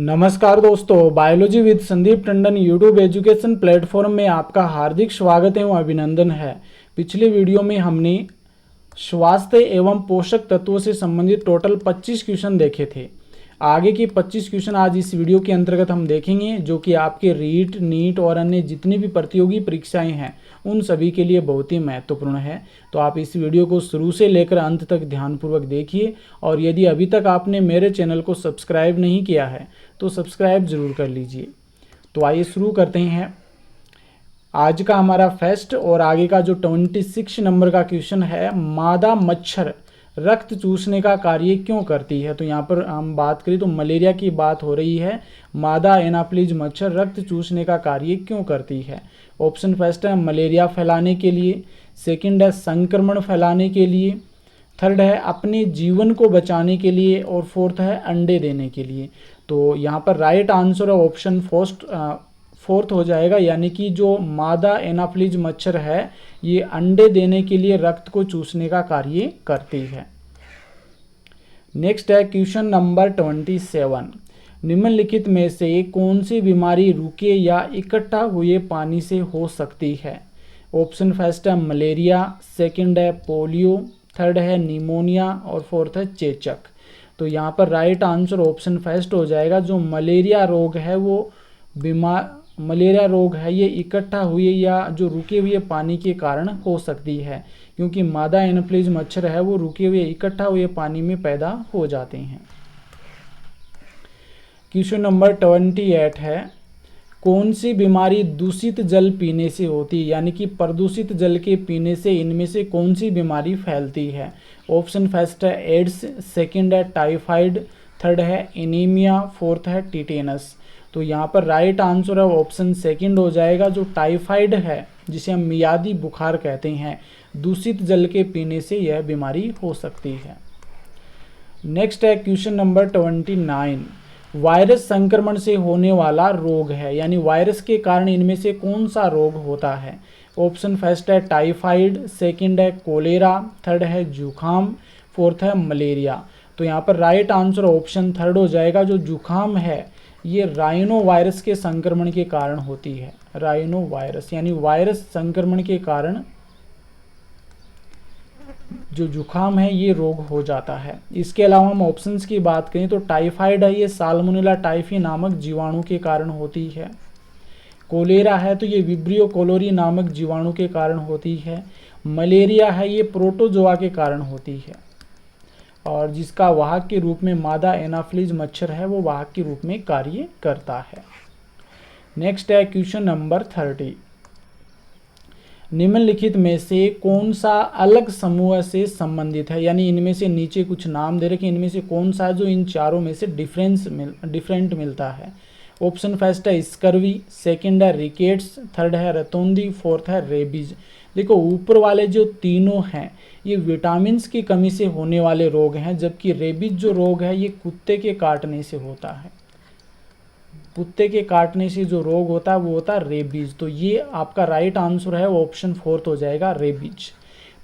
नमस्कार दोस्तों, biology with Sandeep Tandon YouTube education platform में आपका हार्दिक स्वागत एवं अभिनंदन है। पिछले वीडियो में हमने स्वास्थ्य एवं पोषक तत्वों से संबंधित टोटल 25 क्वेश्चन देखे थे। आगे के 25 क्वेश्चन आज इस वीडियो के अंतर्गत हम देखेंगे, जो कि आपके रीट, नीट और अन्य जितनी भी प्रतियोगी परीक्षाएं हैं उन सभी के लिए बहुत ही महत्वपूर्ण है। तो आप इस वीडियो को शुरू से लेकर अंत तक ध्यानपूर्वक देखिए, और यदि अभी तक आपने मेरे चैनल को सब्सक्राइब नहीं किया है तो सब्सक्राइब जरूर कर लीजिए। तो आइए शुरू करते हैं। आज का हमारा फर्स्ट और आगे का जो 26 नंबर का क्वेश्चन है, मादा मच्छर रक्त चूसने का कार्य क्यों करती है। तो यहाँ पर हम बात करें तो मलेरिया की बात हो रही है। मादा एनाफ्लीज मच्छर रक्त चूसने का कार्य क्यों करती है। ऑप्शन फर्स्ट है मलेरिया फैलाने के लिए, सेकंड है संक्रमण फैलाने के लिए, थर्ड है अपने जीवन को बचाने के लिए, और फोर्थ है अंडे देने के लिए। तो यहाँ पर राइट आंसर ऑप्शन फोर्थ हो जाएगा, यानी कि जो मादा एनाफ्लीज मच्छर है ये अंडे देने के लिए रक्त को चूसने का कार्य करती है। नेक्स्ट है क्वेश्चन नंबर 27। निम्नलिखित में से कौन सी बीमारी रुके या इकट्ठा हुए पानी से हो सकती है। ऑप्शन फर्स्ट है मलेरिया, सेकंड है पोलियो, थर्ड है निमोनिया और फोर्थ है चेचक। तो यहाँ पर राइट आंसर ऑप्शन फर्स्ट हो जाएगा। जो मलेरिया रोग है वो मलेरिया रोग है ये इकट्ठा हुए या जो रुके हुए पानी के कारण हो सकती है, क्योंकि मादा एनाफ्लीज मच्छर है वो रुके हुए इकट्ठा हुए पानी में पैदा हो जाते हैं। क्वेश्चन नंबर 28 है, कौन सी बीमारी दूषित जल पीने से होती है, यानी कि प्रदूषित जल के पीने से इनमें से कौन सी बीमारी फैलती है। ऑप्शन फर्स्ट है एड्स, सेकंड है टाइफाइड, थर्ड है एनीमिया, फोर्थ है टिटेनस। तो यहाँ पर राइट आंसर है ऑप्शन सेकंड हो जाएगा। जो टाइफाइड है, जिसे हम मियादी बुखार कहते हैं, दूषित जल के पीने से यह बीमारी हो सकती है। नेक्स्ट है क्वेश्चन नंबर 29। वायरस संक्रमण से होने वाला रोग है, यानी वायरस के कारण इनमें से कौन सा रोग होता है। ऑप्शन फर्स्ट है टाइफाइड, सेकंड है कोलेरा, थर्ड है जुखाम, फोर्थ है मलेरिया। तो यहाँ पर राइट आंसर ऑप्शन थर्ड हो जाएगा। जो जुखाम है ये राइनो वायरस के संक्रमण के कारण होती है। राइनो वायरस यानी वायरस संक्रमण के कारण जो जुखाम है ये रोग हो जाता है। इसके अलावा हम ऑप्शंस की बात करें तो टाइफाइड है ये साल्मोनेला टाइफी नामक जीवाणु के कारण होती है। कोलेरा है तो ये विब्रियो कोलोरी नामक जीवाणु के कारण होती है। मलेरिया है ये प्रोटोजोआ के कारण होती है, और जिसका वाहक के रूप में मादा एनाफ्लीज मच्छर है वो वाहक के रूप में कार्य करता है। नेक्स्ट है क्वेश्चन नंबर 30। निम्नलिखित में से कौन सा अलग समूह से संबंधित है, यानी इनमें से नीचे कुछ नाम दे रखे, इनमें से कौन सा जो इन चारों में से डिफरेंट मिलता है। ऑप्शन फर्स्ट है स्कर्वी, सेकंड है रिकेट्स, थर्ड है रतौंधी, फोर्थ है रेबीज। देखो ऊपर वाले जो तीनों हैं ये विटामिन्स की कमी से होने वाले रोग हैं, जबकि रेबीज जो रोग है ये कुत्ते के काटने से होता है। कुत्ते के काटने से जो रोग होता है वो होता है रेबीज। तो ये आपका राइट आंसर है ऑप्शन फोर्थ हो जाएगा, रेबीज।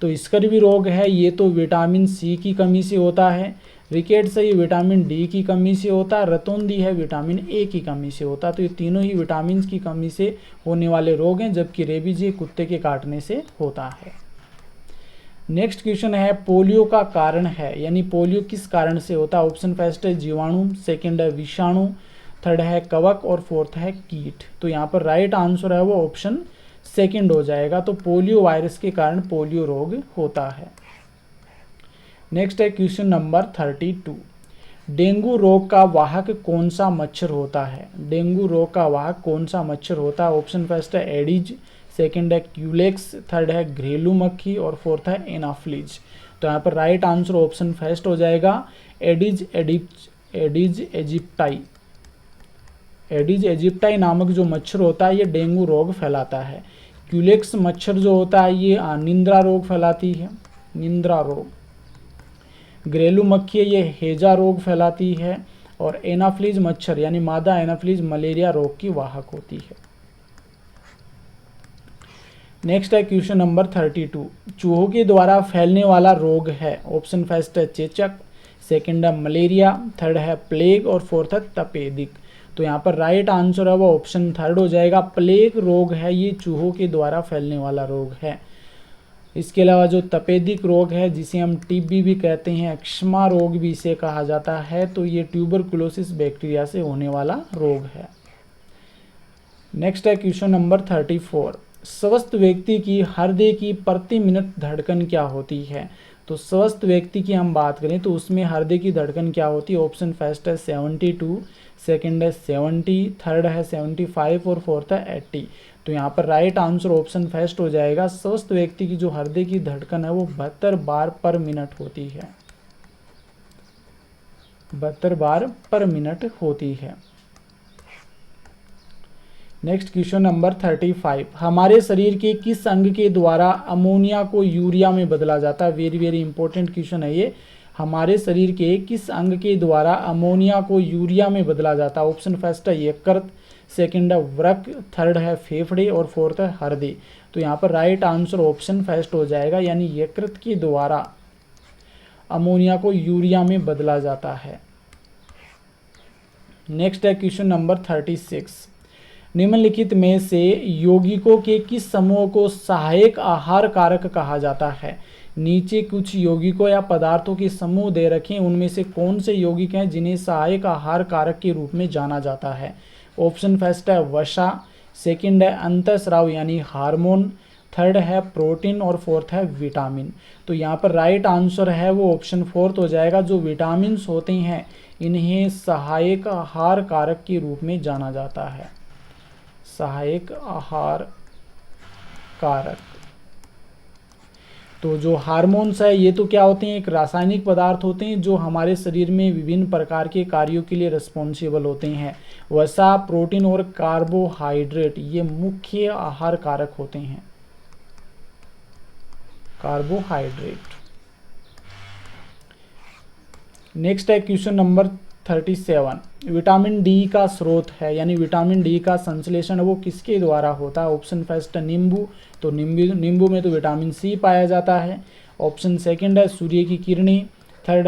तो स्कर्वी रोग है ये तो विटामिन सी की कमी से होता है, रिकेट्स है ये विटामिन डी की कमी से होता है, रतौंधी है विटामिन ए की कमी से होता है। तो ये तीनों ही विटामिन की कमी से होने वाले रोग हैं, जबकि रेबीज ये कुत्ते के काटने से होता है। नेक्स्ट क्वेश्चन है पोलियो का कारण है, यानी पोलियो किस कारण से होता है। ऑप्शन फर्स्ट है जीवाणु, सेकंड है विषाणु, थर्ड है कवक और फोर्थ है कीट। तो यहाँ पर राइट आंसर है वो ऑप्शन सेकंड हो जाएगा। तो पोलियो वायरस के कारण पोलियो रोग होता है। नेक्स्ट है क्वेश्चन नंबर 32। डेंगू रोग का वाहक कौन सा मच्छर होता है। डेंगू रोग का वाहक कौन सा मच्छर होता है। ऑप्शन फर्स्ट है एडिज, सेकंड है क्यूलेक्स, थर्ड है घरेलू मक्खी और फोर्थ है एनाफ्लीज। तो यहाँ पर राइट आंसर ऑप्शन फर्स्ट हो जाएगा, एडिज एजिप्टाई। एडिज एजिप्टाई नामक जो मच्छर होता है ये डेंगू रोग फैलाता है। क्यूलेक्स मच्छर जो होता है ये निंद्रा रोग फैलाती है, निंद्रा रोग। घरेलू मक्खी ये हेजा रोग फैलाती है, और एनाफ्लीज मच्छर यानी मादा एनाफ्लीज मलेरिया रोग की वाहक होती है। नेक्स्ट है क्वेश्चन नंबर 32। चूहों के द्वारा फैलने वाला रोग है। ऑप्शन फर्स्ट है चेचक, सेकंड है मलेरिया, थर्ड है प्लेग और फोर्थ है तपेदिक। तो यहाँ पर राइट आंसर है वो ऑप्शन थर्ड हो जाएगा। प्लेग रोग है ये चूहों के द्वारा फैलने वाला रोग है। इसके अलावा जो तपेदिक रोग है जिसे हम टीबी भी कहते हैं, अक्षमा रोग भी इसे कहा जाता है, तो ये ट्यूबरकुलोसिस बैक्टीरिया से होने वाला रोग है। नेक्स्ट है क्वेश्चन नंबर 34। स्वस्थ व्यक्ति की हृदय की प्रति मिनट धड़कन क्या होती है? तो स्वस्थ व्यक्ति की हम बात करें तो उसमें हृदय की धड़कन क्या होती है? ऑप्शन फर्स्ट है 72, सेकंड है 70, थर्ड है 75 और फोर्थ है 80। तो यहाँ पर राइट आंसर ऑप्शन फर्स्ट हो जाएगा। स्वस्थ व्यक्ति की जो हृदय की धड़कन है वो 72 बार पर मिनट होती है, 72 बार पर मिनट होती है। Next question number 35। हमारे शरीर के किस अंग के द्वारा अमोनिया को यूरिया में बदला जाता है? वेरी वेरी इंपॉर्टेंट क्वेश्चन है ये। हमारे शरीर के किस अंग के द्वारा अमोनिया को यूरिया में बदला जाता है? ऑप्शन फर्स्ट है यकृत, सेकंड है वृक, थर्ड है फेफड़े और फोर्थ है हृदय। तो यहाँ पर राइट आंसर ऑप्शन फर्स्ट हो जाएगा, यानी यकृत के द्वारा अमोनिया को यूरिया में बदला जाता है। नेक्स्ट है क्वेश्चन नंबर 36। निम्नलिखित में से यौगिकों के किस समूह को सहायक आहार कारक कहा जाता है? नीचे कुछ यौगिकों या पदार्थों के समूह दे रखें, उनमें से कौन से यौगिक हैं जिन्हें सहायक आहार कारक के रूप में जाना जाता है? ऑप्शन फर्स्ट है वसा, सेकंड है अंतःस्राव यानी हार्मोन, थर्ड है प्रोटीन और फोर्थ है विटामिन। तो यहाँ पर राइट आंसर है वो ऑप्शन फोर्थ हो जाएगा। जो विटामिन होते हैं इन्हें सहायक आहार कारक के रूप में जाना जाता है, सहायक आहार कारक। तो जो हार्मोन्स है ये तो क्या होते हैं? एक रासायनिक पदार्थ होते हैं जो हमारे शरीर में विभिन्न प्रकार के कार्यों के लिए रिस्पॉन्सिबल होते हैं। वसा, प्रोटीन और कार्बोहाइड्रेट ये मुख्य आहार कारक होते हैं, कार्बोहाइड्रेट। नेक्स्ट है क्वेश्चन नंबर 37। विटामिन डी का स्रोत है, यानी विटामिन डी का संश्लेषण वो किसके द्वारा होता है? ऑप्शन फर्स्ट है नींबू, तो नींबू में तो विटामिन सी पाया जाता है। ऑप्शन सेकंड है सूर्य की किरणें, थर्ड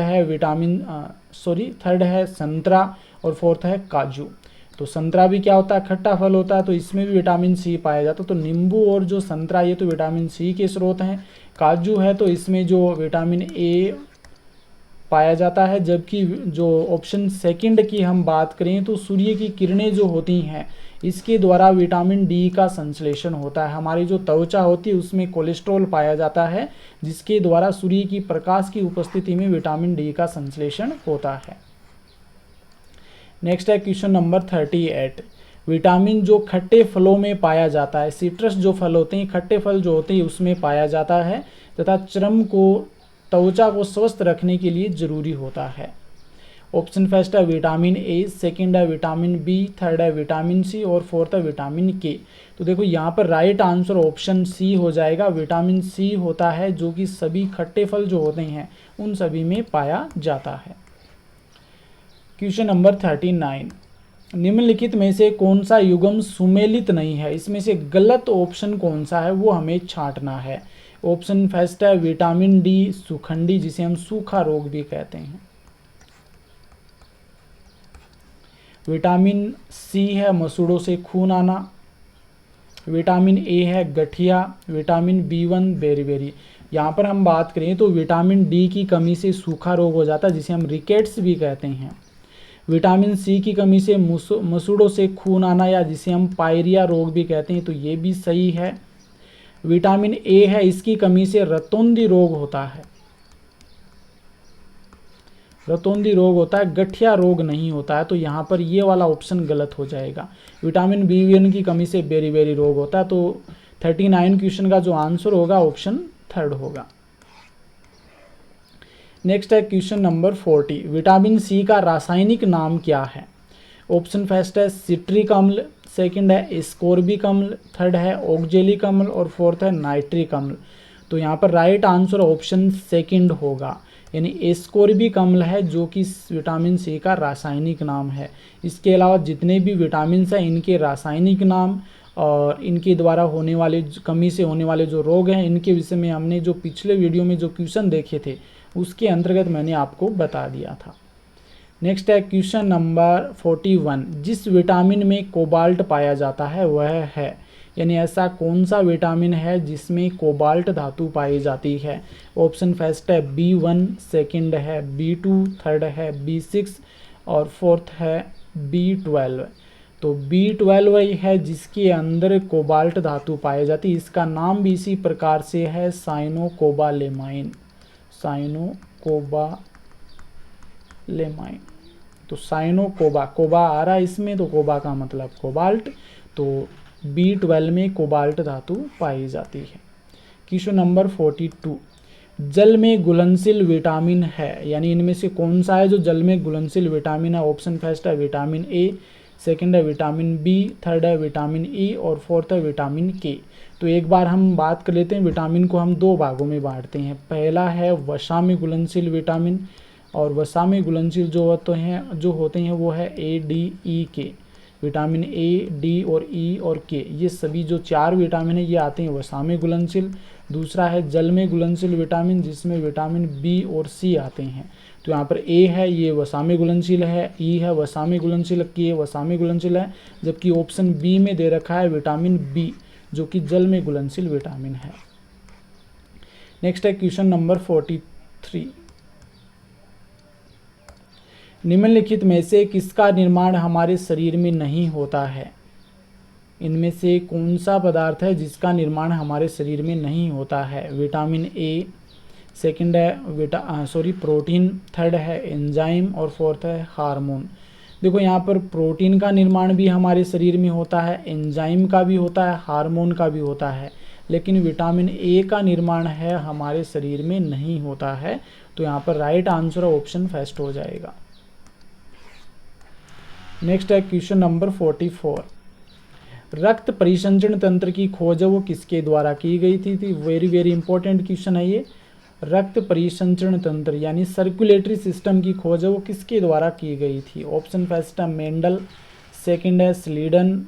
है संतरा और फोर्थ है काजू। तो संतरा भी क्या होता है? खट्टा फल होता है, तो इसमें भी विटामिन सी पाया जाता है। तो नींबू और जो संतरा ये तो विटामिन सी के स्रोत हैं। काजू है तो इसमें जो विटामिन ए पाया जाता है। जबकि जो ऑप्शन सेकंड की हम बात करें तो सूर्य की किरणें जो होती हैं इसके द्वारा विटामिन डी का संश्लेषण होता है। हमारी जो त्वचा होती है उसमें कोलेस्ट्रॉल पाया जाता है जिसके द्वारा सूर्य की प्रकाश की उपस्थिति में विटामिन डी का संश्लेषण होता है। नेक्स्ट है क्वेश्चन नंबर 38। विटामिन जो खट्टे फलों में पाया जाता है, सिट्रस जो फल होते हैं, खट्टे फल जो होते हैं उसमें पाया जाता है तथा चर्म को, त्वचा को स्वस्थ रखने के लिए जरूरी होता है। ऑप्शन फर्स्ट है विटामिन ए, सेकंड है विटामिन बी, थर्ड है विटामिन सी और फोर्थ है विटामिन के। तो देखो यहाँ पर राइट आंसर ऑप्शन सी हो जाएगा। विटामिन सी होता है जो कि सभी खट्टे फल जो होते हैं उन सभी में पाया जाता है। Question number 39। निम्नलिखित में से कौन सा युग्म सुमेलित नहीं है? इसमें से गलत ऑप्शन कौन सा है वो हमें छांटना है। ऑप्शन फर्स्ट है विटामिन डी सुखंडी, जिसे हम सूखा रोग भी कहते हैं। विटामिन सी है मसूड़ों से खून आना। विटामिन ए है गठिया। Vitamin B1 beriberi. यहाँ पर हम बात करें तो विटामिन डी की कमी से सूखा रोग हो जाता है जिसे हम रिकेट्स भी कहते हैं। विटामिन सी की कमी से मसूड़ों से खून आना या जिसे हम पायरिया रोग भी कहते हैं, तो ये भी सही है। विटामिन ए है, इसकी कमी से रतौंधी रोग होता है, रतौंधी रोग होता है, गठिया रोग नहीं होता है। तो यहाँ पर ये वाला ऑप्शन गलत हो जाएगा। विटामिन B1 की कमी से बेरी रोग होता है। तो 39 क्वेश्चन का जो आंसर होगा ऑप्शन थर्ड होगा। नेक्स्ट है क्वेश्चन नंबर 40। विटामिन सी का रासायनिक नाम क्या है? ऑप्शन फर्स्ट है सिट्रिक अम्ल, सेकंड है एस्कोर्बिक अम्ल, थर्ड है ऑक्जेलिक अम्ल और फोर्थ है नाइट्रिक अम्ल। तो यहाँ पर राइट आंसर ऑप्शन सेकंड होगा, यानी एस्कोर्बिक अम्ल है जो कि विटामिन सी का रासायनिक नाम है। इसके अलावा जितने भी विटामिन हैं इनके रासायनिक नाम और इनके द्वारा होने वाले कमी से होने वाले जो रोग हैं इनके विषय में हमने जो पिछले वीडियो में जो क्वेश्चन देखे थे उसके अंतर्गत मैंने आपको बता दिया था। नेक्स्ट है क्वेश्चन नंबर 41, जिस विटामिन में कोबाल्ट पाया जाता है वह है, यानी ऐसा कौन सा विटामिन है जिसमें कोबाल्ट धातु पाई जाती है। ऑप्शन फर्स्ट है B1, सेकंड है B2, थर्ड है B6 और फोर्थ है B12। तो B12 वही है जिसके अंदर कोबाल्ट धातु पाई जाती है। इसका नाम भी इसी प्रकार से है, साइनोकोबालेमाइन। साइनोकोबालेमाइन। तो साइनोकोबा, कोबा आ रहा है इसमें, तो कोबा का मतलब कोबाल्ट। तो B12 में कोबाल्ट धातु पाई जाती है। क्वेश्चन नंबर 42, जल में घुलनशील विटामिन है, यानी इनमें से कौन सा है जो जल में घुलनशील विटामिन है। ऑप्शन फर्स्ट है विटामिन ए, सेकंड है विटामिन बी, थर्ड है विटामिन ई और फोर्थ है विटामिन के। तो एक बार हम बात कर लेते हैं, विटामिन को हम दो भागों में बांटते हैं। पहला है वसा में घुलनशील विटामिन, और वसा में घुलनशील जो होते हैं वो है ए, डी, ई, के। विटामिन ए, डी और ई और के, ये सभी जो चार विटामिन है ये आते हैं वसा में घुलनशील। दूसरा है जल में घुलनशील विटामिन, जिसमें विटामिन बी और सी आते हैं। तो यहाँ पर ए है, ये वसा में घुलनशील है, ई है वसा में घुलनशील, के वसा में घुलनशील है। जबकि ऑप्शन बी में दे रखा है विटामिन बी, जो कि जल में घुलनशील विटामिन है। नेक्स्ट है क्वेश्चन नंबर 43, निम्नलिखित में से किसका निर्माण हमारे शरीर में नहीं होता है। इनमें से कौन सा पदार्थ है जिसका निर्माण हमारे शरीर में नहीं होता है। विटामिन ए, सेकंड है प्रोटीन, थर्ड है एंजाइम और फोर्थ है हार्मोन। देखो यहाँ पर प्रोटीन का निर्माण भी हमारे शरीर में होता है, एंजाइम का भी होता है, हार्मोन का भी होता है, लेकिन विटामिन ए का निर्माण है हमारे शरीर में नहीं होता है। तो यहाँ पर राइट आंसर ऑप्शन फर्स्ट हो जाएगा। नेक्स्ट है क्वेश्चन नंबर 44, रक्त परिसंचरण तंत्र की खोज वो किसके द्वारा की गई थी। वेरी वेरी इंपॉर्टेंट क्वेश्चन है ये। रक्त परिसंचरण तंत्र यानी सर्कुलेटरी सिस्टम की खोज वो किसके द्वारा की गई थी। ऑप्शन फर्स्ट है मेंडल, सेकंड है स्लीडन,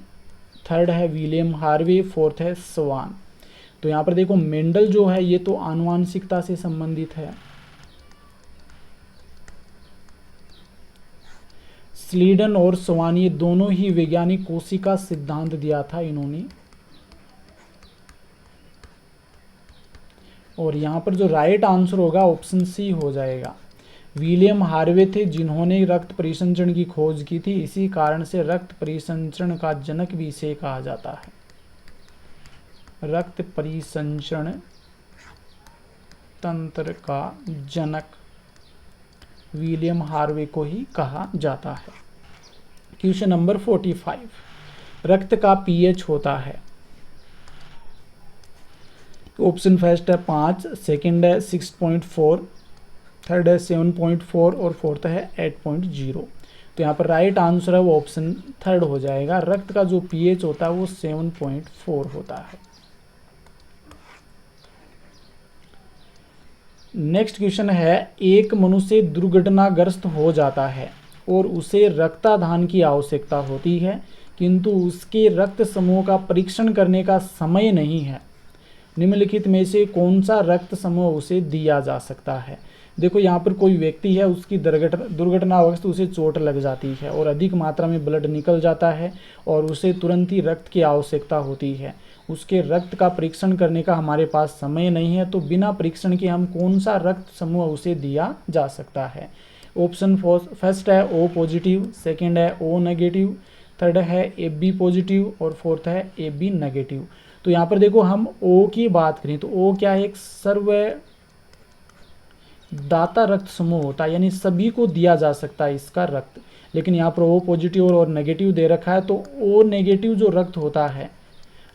थर्ड है विलियम हार्वे, फोर्थ है स्वान। तो यहाँ पर देखो मेंडल जो है ये तो आनुवांशिकता से संबंधित है, स्लीडन और स्वान ये दोनों ही वैज्ञानिक कोशिका सिद्धांत दिया था इन्होंने। और यहाँ पर जो राइट आंसर होगा ऑप्शन सी हो जाएगा। विलियम हार्वे थे जिन्होंने रक्त परिसंचरण की खोज की थी, इसी कारण से रक्त परिसंचरण का जनक भी इसे कहा जाता है। रक्त परिसंचरण तंत्र का जनक विलियम हार्वे को ही कहा जाता है। क्वेश्चन नंबर 45, रक्त का पीएच होता है। ऑप्शन फर्स्ट है 5, सेकंड है 6.4, थर्ड है 7.4 और फोर्थ है 8.0। तो यहाँ पर राइट आंसर है वो ऑप्शन थर्ड हो जाएगा। रक्त का जो पीएच होता है वो 7.4 होता है। नेक्स्ट क्वेश्चन है, एक मनुष्य दुर्घटनाग्रस्त हो जाता है और उसे रक्तदान की आवश्यकता होती है, किंतु उसके रक्त समूह का परीक्षण करने का समय नहीं है। निम्नलिखित में से कौन सा रक्त समूह उसे दिया जा सकता है। देखो यहाँ पर कोई व्यक्ति है, उसकी दुर्घटनावश उसे चोट लग जाती है और अधिक मात्रा में ब्लड निकल जाता है और उसे तुरंत ही रक्त की आवश्यकता होती है। उसके रक्त का परीक्षण करने का हमारे पास समय नहीं है, तो बिना परीक्षण के हम कौन सा रक्त समूह उसे दिया जा सकता है। ऑप्शन फर्स्ट है ओ पॉजिटिव, सेकंड है ओ नेगेटिव, थर्ड है ए बी पॉजिटिव और फोर्थ है ए बी नेगेटिव। तो यहाँ पर देखो हम ओ की बात करें तो ओ क्या है, एक सर्वदाता रक्त समूह होता है, यानी सभी को दिया जा सकता है इसका रक्त। लेकिन यहाँ पर ओ पॉजिटिव और नेगेटिव दे रखा है, तो ओ नेगेटिव जो रक्त होता है,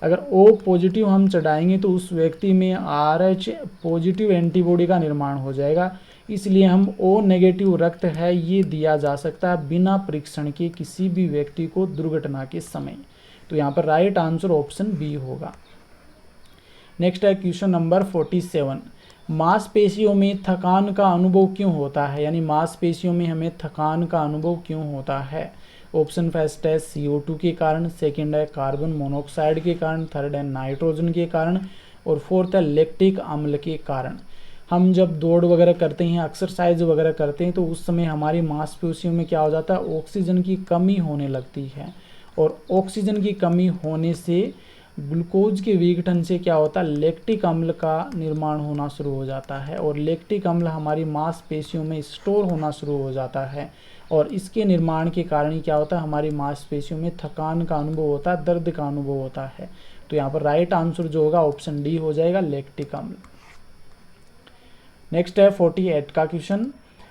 अगर ओ पॉजिटिव हम चढ़ाएंगे तो उस व्यक्ति में RH पॉजिटिव एंटीबॉडी का निर्माण हो जाएगा। इसलिए हम ओ नेगेटिव रक्त है ये दिया जा सकता है बिना परीक्षण के किसी भी व्यक्ति को दुर्घटना के समय। तो यहाँ पर राइट आंसर ऑप्शन बी होगा। नेक्स्ट है क्वेश्चन नंबर 47, मांसपेशियों में थकान का अनुभव क्यों होता है, यानी मांसपेशियों में हमें थकान का अनुभव क्यों होता है। ऑप्शन फर्स्ट है CO2 के कारण, सेकंड है कार्बन मोनोऑक्साइड के कारण, थर्ड है नाइट्रोजन के कारण और फोर्थ है लैक्टिक अम्ल के कारण। हम जब दौड़ वगैरह करते हैं, एक्सरसाइज वगैरह करते हैं, तो उस समय हमारी मांसपेशियों में क्या हो जाता है, ऑक्सीजन की कमी होने लगती है। और ऑक्सीजन की कमी होने से ग्लूकोज के विघटन से क्या होता है, लैक्टिक अम्ल का निर्माण होना शुरू हो जाता है। और लैक्टिक अम्ल हमारी मांसपेशियों में स्टोर होना शुरू हो जाता है। और इसके निर्माण के कारण ही क्या होता है, हमारी मांसपेशियों में थकान का अनुभव होता है, दर्द का अनुभव होता है। तो यहाँ पर राइट आंसर जो होगा ऑप्शन डी हो जाएगा, लैक्टिक अम्ल। नेक्स्ट है 48 का क्वेश्चन,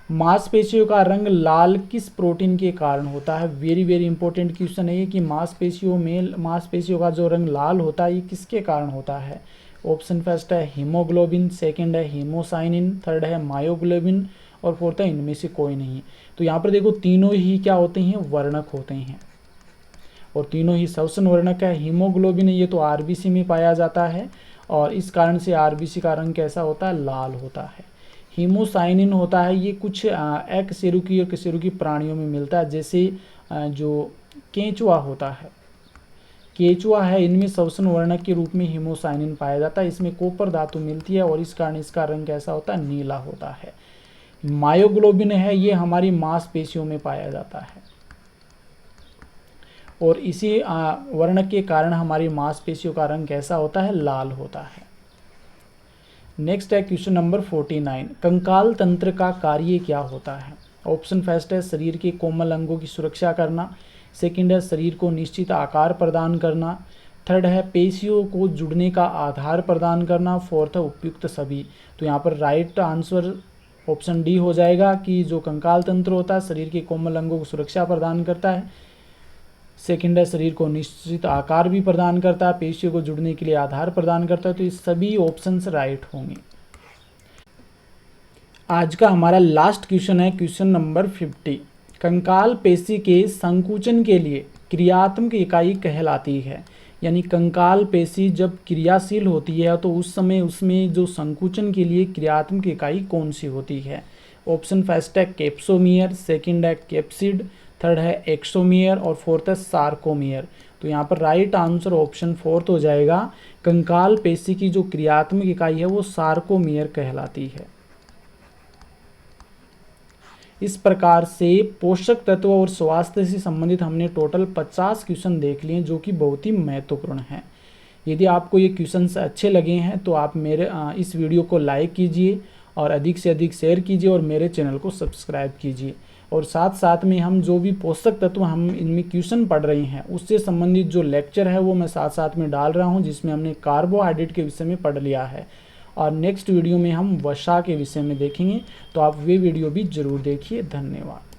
मांसपेशियों का रंग लाल किस प्रोटीन के कारण होता है। वेरी वेरी इंपॉर्टेंट क्वेश्चन है ये कि मांसपेशियों का जो रंग लाल होता है ये किसके कारण होता है। ऑप्शन फर्स्ट है हीमोग्लोबिन, सेकंड है हीमोसाइनिन, थर्ड है मायोग्लोबिन और फोर्थ है इनमें से कोई नहीं। तो यहाँ पर देखो तीनों ही क्या होते हैं, वर्णक होते हैं और तीनों ही श्वसन वर्णक है। हीमोग्लोबिन ये तो आरबीसी में पाया जाता है और इस कारण से आरबीसी का रंग कैसा होता है, लाल होता है। हीमोसाइनिन होता है ये कुछ अकशेरुकी और कशेरुकी प्राणियों में मिलता है, जैसे जो केंचुआ होता है, केंचुआ है, इनमें श्वसन वर्णक के रूप में हीमोसाइनिन पाया जाता है। इसमें कॉपर धातु मिलती है और इस कारण इसका रंग कैसा होता है, नीला होता है। मायोग्लोबिन है ये हमारी मांसपेशियों में पाया जाता है और इसी वर्णक के कारण हमारी मांसपेशियों का रंग कैसा होता है, लाल होता है। नेक्स्ट है क्वेश्चन नंबर 49, कंकाल तंत्र का कार्य क्या होता है। ऑप्शन फर्स्ट है शरीर के कोमल अंगों की सुरक्षा करना, सेकंड है शरीर को निश्चित आकार प्रदान करना, थर्ड है पेशियों को जुड़ने का आधार प्रदान करना, फोर्थ है उपयुक्त सभी। तो यहाँ पर राइट आंसर ऑप्शन डी हो जाएगा कि जो कंकाल तंत्र होता है शरीर के कोमल अंगों को सुरक्षा प्रदान करता है, सेकंड है शरीर को निश्चित आकार भी प्रदान करता है, पेशियों को जुड़ने के लिए आधार प्रदान करता है। तो ये सभी ऑप्शंस राइट होंगे। आज का हमारा लास्ट क्वेश्चन है क्वेश्चन नंबर 50, कंकाल पेशी के संकुचन के लिए क्रियात्मक इकाई कहलाती है। यानी कंकाल पेशी जब क्रियाशील होती है तो उस समय उसमें जो संकुचन के लिए क्रियात्मक इकाई कौन सी होती है। ऑप्शन फर्स्ट है कैप्सोमियर, सेकंड है कैप्सिड, थर्ड है एक्सोमियर और फोर्थ है सार्कोमियर। तो यहाँ पर राइट आंसर ऑप्शन फोर्थ हो जाएगा, कंकाल पेशी की जो क्रियात्मक इकाई है वो सार्कोमियर कहलाती है। इस प्रकार से पोषक तत्व और स्वास्थ्य से संबंधित हमने टोटल 50 क्वेश्चन देख लिए जो कि बहुत ही महत्वपूर्ण हैं। यदि आपको ये क्वेश्चन अच्छे लगे हैं तो आप मेरे इस वीडियो को लाइक कीजिए और अधिक से अधिक शेयर कीजिए और मेरे चैनल को सब्सक्राइब कीजिए। और साथ साथ में हम जो भी पोषक तत्व हम इनमें क्वेश्चन पढ़ रहे हैं उससे संबंधित जो लेक्चर है वो मैं साथ साथ में डाल रहा हूँ, जिसमें हमने कार्बोहाइड्रेट के विषय में पढ़ लिया है और नेक्स्ट वीडियो में हम वसा के विषय में देखेंगे। तो आप वे वीडियो भी जरूर देखिए। धन्यवाद।